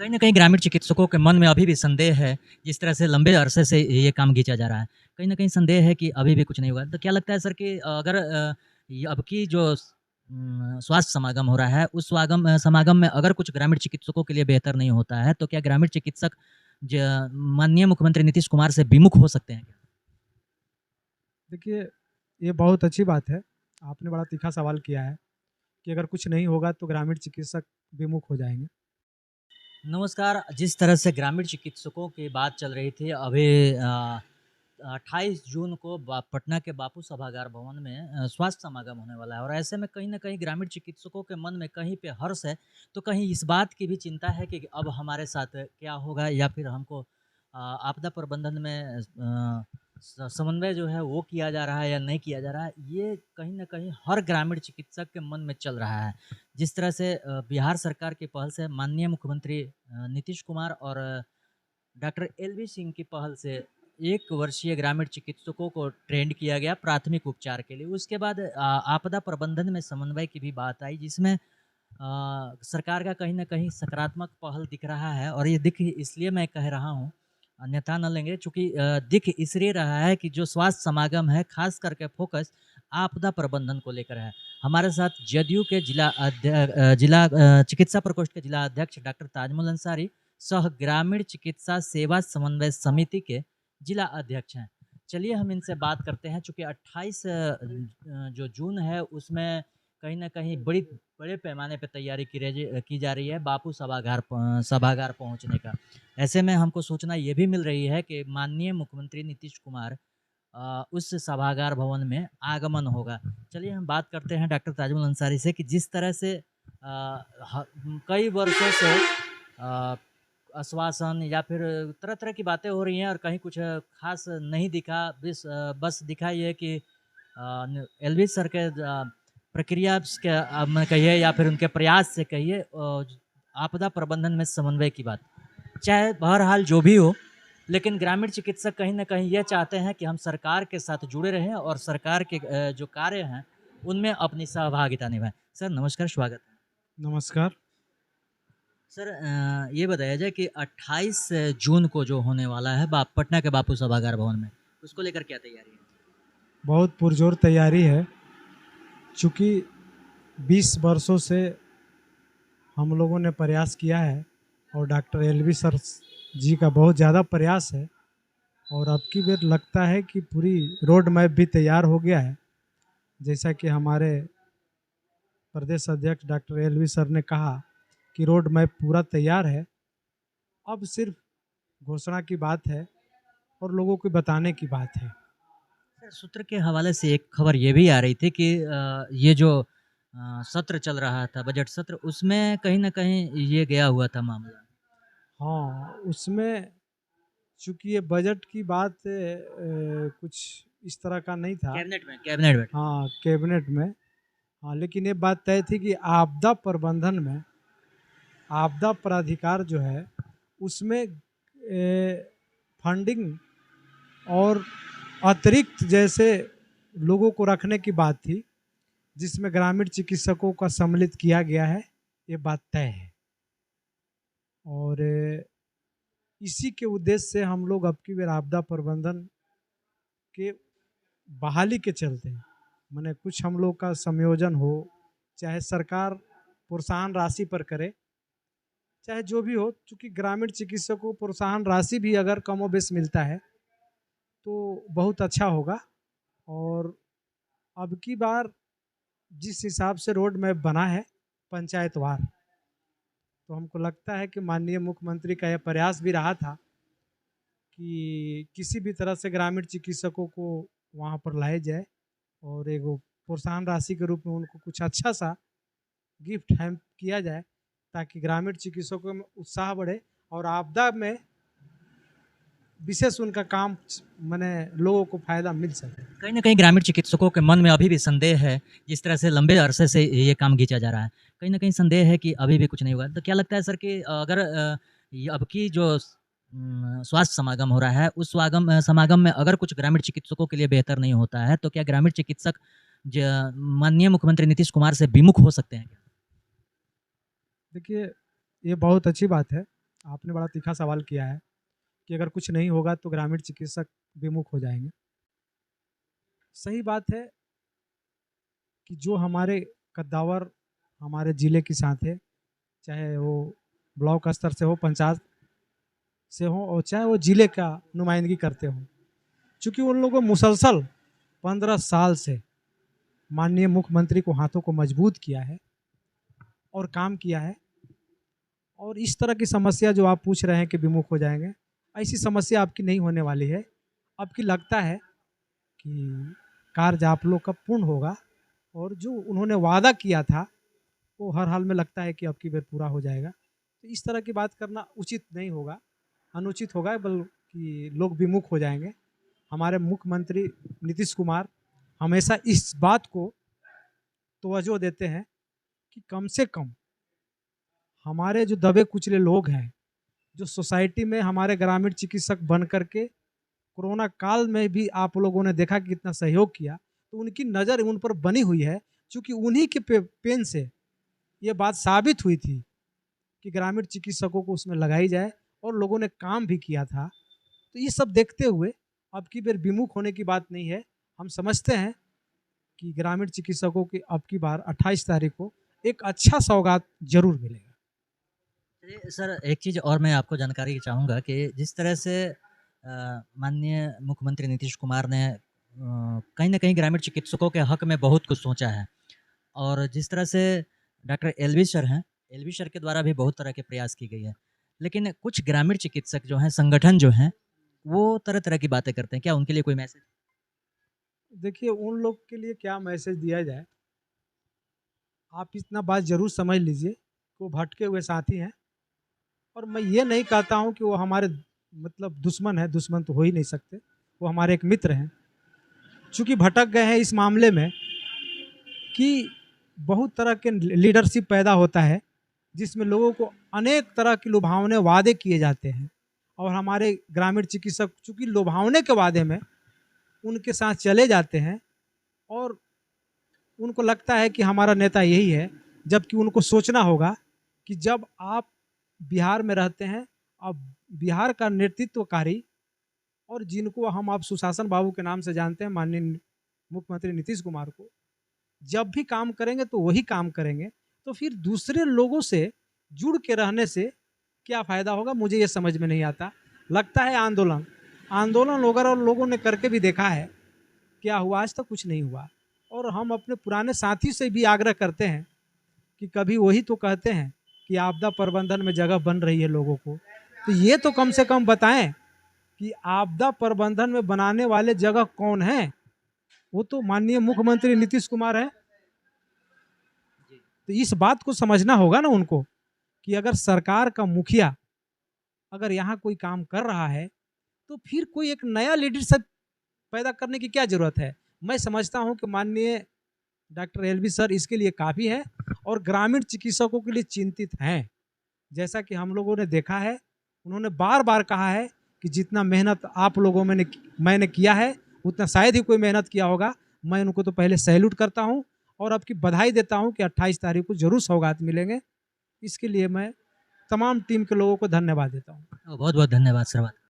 कहीं न कहीं ग्रामीण चिकित्सकों के मन में अभी भी संदेह है, जिस तरह से लंबे अरसे से ये काम खींचा जा रहा है। कहीं न कहीं संदेह है कि अभी भी कुछ नहीं हुआ। तो क्या लगता है सर कि अगर ये अब की जो स्वास्थ्य समागम हो रहा है, उस समागम में अगर कुछ ग्रामीण चिकित्सकों के लिए बेहतर नहीं होता है, तो क्या ग्रामीण चिकित्सक माननीय मुख्यमंत्री नीतीश कुमार से विमुख हो सकते हैं क्या? देखिए, ये बहुत अच्छी बात है। आपने बड़ा तीखा सवाल किया है कि अगर कुछ नहीं होगा तो ग्रामीण चिकित्सक विमुख हो जाएँगे। नमस्कार, जिस तरह से ग्रामीण चिकित्सकों की बात चल रही थी अभी 28 जून को पटना के बापू सभागार भवन में स्वास्थ्य समागम होने वाला है और ऐसे में कहीं न कहीं ग्रामीण चिकित्सकों के मन में कहीं पे हर्ष है, तो कहीं इस बात की भी चिंता है कि अब हमारे साथ क्या होगा या फिर हमको आपदा प्रबंधन में समन्वय जो है वो किया जा रहा है या नहीं किया जा रहा है, ये कहीं न कहीं हर ग्रामीण चिकित्सक के मन में चल रहा है। जिस तरह से बिहार सरकार की पहल से माननीय मुख्यमंत्री नीतीश कुमार और डॉक्टर एलवी सिंह की पहल से 1 वर्षीय ग्रामीण चिकित्सकों को ट्रेंड किया गया प्राथमिक उपचार के लिए। उसके बाद आपदा प्रबंधन में समन्वय की भी बात आई जिसमें सरकार का कहीं न कहीं सकारात्मक पहल दिख रहा है और ये दिख इसलिए मैं कह रहा हूँ, अन्यथा न लेंगे चूँकि दिख इसलिए रहा है कि जो स्वास्थ्य समागम है, ख़ास करके फ़ोकस आपदा प्रबंधन को लेकर है। हमारे साथ जदयू के जिला चिकित्सा प्रकोष्ठ के जिला अध्यक्ष डॉक्टर ताजमुल अंसारी सह ग्रामीण चिकित्सा सेवा समन्वय समिति के जिला अध्यक्ष हैं। चलिए हम इनसे बात करते हैं चूँकि 28 जो जून है उसमें कहीं न कहीं बड़े पैमाने पे तैयारी की जा रही है बापू सभागार पहुँचने का। ऐसे में हमको सूचना ये भी मिल रही है कि माननीय मुख्यमंत्री नीतीश कुमार उस सभागार भवन में आगमन होगा। चलिए हम बात करते हैं डॉक्टर ताजुल अंसारी से कि जिस तरह से कई वर्षों से आश्वासन या फिर तरह-तरह की बातें हो रही हैं और कहीं कुछ ख़ास नहीं दिखा, बस दिखा ये कि एलवी सर के प्रक्रिया के में कहिए या फिर उनके प्रयास से कहिए आपदा प्रबंधन में समन्वय की बात। चाहे बहरहाल जो भी हो, लेकिन ग्रामीण चिकित्सक कहीं न कहीं ये चाहते हैं कि हम सरकार के साथ जुड़े रहें और सरकार के जो कार्य हैं, उनमें अपनी सहभागिता निभाएँ। सर नमस्कार, स्वागत है। नमस्कार। सर ये बताया जाए कि 28 जून को जो होने वाला है पटना के बापू सभागार भवन में, उसको लेकर क्या तैयारी है? बहुत पुरज़ोर तैयारी है। चूँकि 20 वर्षों से हम लोगों ने प्रयास किया है और डॉक्टर एलवी सर जी का बहुत ज़्यादा प्रयास है और अब की बार लगता है कि पूरी रोड मैप भी तैयार हो गया है। जैसा कि हमारे प्रदेश अध्यक्ष डॉक्टर एलवी सर ने कहा कि रोड मैप पूरा तैयार है। अब सिर्फ घोषणा की बात है और लोगों को बताने की बात है। सर सूत्र के हवाले से एक खबर ये भी आ रही थी कि ये जो सत्र चल रहा था बजट सत्र उसमें कहीं न कहीं ये गया हुआ था मामला। हाँ, उसमें चूँकि ये बजट की बात कुछ इस तरह का नहीं था। कैबिनेट में। हाँ, कैबिनेट में। हाँ, लेकिन ये बात तय थी कि आपदा प्रबंधन में आपदा प्राधिकार जो है उसमें फंडिंग और अतिरिक्त जैसे लोगों को रखने की बात थी, जिसमें ग्रामीण चिकित्सकों का सम्मिलित किया गया है, ये बात तय है। और इसी के उद्देश्य से हम लोग अब की बार आपदा प्रबंधन के बहाली के चलते माने कुछ हम लोग का संयोजन हो, चाहे सरकार प्रोत्साहन राशि पर करे, चाहे जो भी हो, चूँकि ग्रामीण चिकित्सकों को प्रोत्साहन राशि भी अगर कमोबेश मिलता है, तो बहुत अच्छा होगा। और अब की बार जिस हिसाब से रोड मैप बना है पंचायतवार, तो हमको लगता है कि माननीय मुख्यमंत्री का यह प्रयास भी रहा था कि किसी भी तरह से ग्रामीण चिकित्सकों को वहाँ पर लाया जाए और एक प्रोत्साहन राशि के रूप में उनको कुछ अच्छा सा गिफ्ट हैम्प किया जाए ताकि ग्रामीण चिकित्सकों में उत्साह बढ़े और आपदा में विशेष उनका काम माने लोगों को फायदा मिल सके। कहीं न कहीं ग्रामीण चिकित्सकों के मन में अभी भी संदेह है, जिस तरह से लंबे अरसे से ये काम खींचा जा रहा है। कहीं न कहीं संदेह है कि अभी भी कुछ नहीं हुआ। तो क्या लगता है सर कि अगर ये अब की जो स्वास्थ्य समागम हो रहा है, उस समागम में अगर कुछ ग्रामीण चिकित्सकों के लिए बेहतर नहीं होता है, तो क्या ग्रामीण चिकित्सक माननीय मुख्यमंत्री नीतीश कुमार से विमुख हो सकते हैं क्या? देखिए, ये बहुत अच्छी बात है। आपने बड़ा तीखा सवाल किया है कि अगर कुछ नहीं होगा तो ग्रामीण चिकित्सक विमुख हो जाएंगे। सही बात है कि जो हमारे कद्दावर हमारे ज़िले के साथ है, चाहे वो ब्लॉक स्तर से हो, पंचायत से हो और चाहे वो ज़िले का नुमाइंदगी करते हो, चूँकि उन लोगों मुसलसल 15 साल से माननीय मुख्यमंत्री को हाथों को मजबूत किया है और काम किया है। और इस तरह की समस्या जो आप पूछ रहे हैं कि विमुख हो जाएंगे, ऐसी समस्या आपकी नहीं होने वाली है। आपकी लगता है कि कार्य आप लोग का पूर्ण होगा और जो उन्होंने वादा किया था वो हर हाल में लगता है कि अब की बार पूरा हो जाएगा। तो इस तरह की बात करना उचित नहीं होगा, अनुचित होगा, बल्कि लोग विमुख हो जाएंगे। हमारे मुख्यमंत्री नीतीश कुमार हमेशा इस बात को तवज्जो देते हैं कि कम से कम हमारे जो दबे कुचले लोग हैं, जो सोसाइटी में हमारे ग्रामीण चिकित्सक बन करके कोरोना काल में भी आप लोगों ने देखा कि कितना सहयोग किया, तो उनकी नज़र उन पर बनी हुई है। क्योंकि उन्हीं के पेन से ये बात साबित हुई थी कि ग्रामीण चिकित्सकों को उसमें लगाई जाए और लोगों ने काम भी किया था। तो ये सब देखते हुए अब की बार विमुख होने की बात नहीं है। हम समझते हैं कि ग्रामीण चिकित्सकों की अब की बार 28 तारीख को एक अच्छा सौगात जरूर मिलेगा। चलिए सर, एक चीज़ और मैं आपको जानकारी चाहूँगा कि जिस तरह से माननीय मुख्यमंत्री नीतीश कुमार ने कहीं न कहीं ग्रामीण चिकित्सकों के हक में बहुत कुछ सोचा है और जिस तरह से डॉक्टर एलवी सर हैं, एलवी सर के द्वारा भी बहुत तरह के प्रयास की गई है। लेकिन कुछ ग्रामीण चिकित्सक जो हैं, संगठन जो हैं, वो तरह-तरह की बातें करते हैं। क्या उनके लिए कोई मैसेज? देखिए उन लोग के लिए क्या मैसेज दिया जाए, आप इतना बात जरूर समझ लीजिए कि वो भटके हुए साथी हैं। और मैं ये नहीं कहता हूँ कि वो हमारे मतलब दुश्मन है, दुश्मन तो हो ही नहीं सकते, वो हमारे एक मित्र हैं। चूँकि भटक गए हैं इस मामले में कि बहुत तरह के लीडरशिप पैदा होता है, जिसमें लोगों को अनेक तरह के लुभावने वादे किए जाते हैं और हमारे ग्रामीण चिकित्सक चूँकि लुभावने के वादे में उनके साथ चले जाते हैं और उनको लगता है कि हमारा नेता यही है, जबकि उनको सोचना होगा कि जब आप बिहार में रहते हैं, अब बिहार का नेतृत्वकारी और जिनको हम आप सुशासन बाबू के नाम से जानते हैं, माननीय मुख्यमंत्री नीतीश कुमार को, जब भी काम करेंगे तो वही काम करेंगे, तो फिर दूसरे लोगों से जुड़ के रहने से क्या फ़ायदा होगा, मुझे ये समझ में नहीं आता। लगता है आंदोलन आंदोलन वगैरह लोगों ने करके भी देखा है, क्या हुआ, आज तक कुछ नहीं हुआ। और हम अपने पुराने साथी से भी आग्रह करते हैं कि कभी वही तो कहते हैं कि आपदा प्रबंधन में जगह बन रही है लोगों को, तो ये तो कम से कम बताएं कि आपदा प्रबंधन में बनाने वाले जगह कौन है। वो तो माननीय मुख्यमंत्री नीतीश कुमार है। तो इस बात को समझना होगा ना उनको कि अगर सरकार का मुखिया अगर यहाँ कोई काम कर रहा है तो फिर कोई एक नया लीडरशिप पैदा करने की क्या जरूरत है। मैं समझता हूँ कि माननीय डॉक्टर एलवी सर इसके लिए काफ़ी है और ग्रामीण चिकित्सकों के लिए चिंतित हैं। जैसा कि हम लोगों ने देखा है, उन्होंने बार बार कहा है कि जितना मेहनत आप लोगों में मैंने किया है उतना शायद ही कोई मेहनत किया होगा। मैं उनको तो पहले सैल्यूट करता हूं और आपकी बधाई देता हूं कि 28 तारीख को जरूर सौगात मिलेंगे। इसके लिए मैं तमाम टीम के लोगों को धन्यवाद देता हूं। बहुत-बहुत धन्यवाद सर।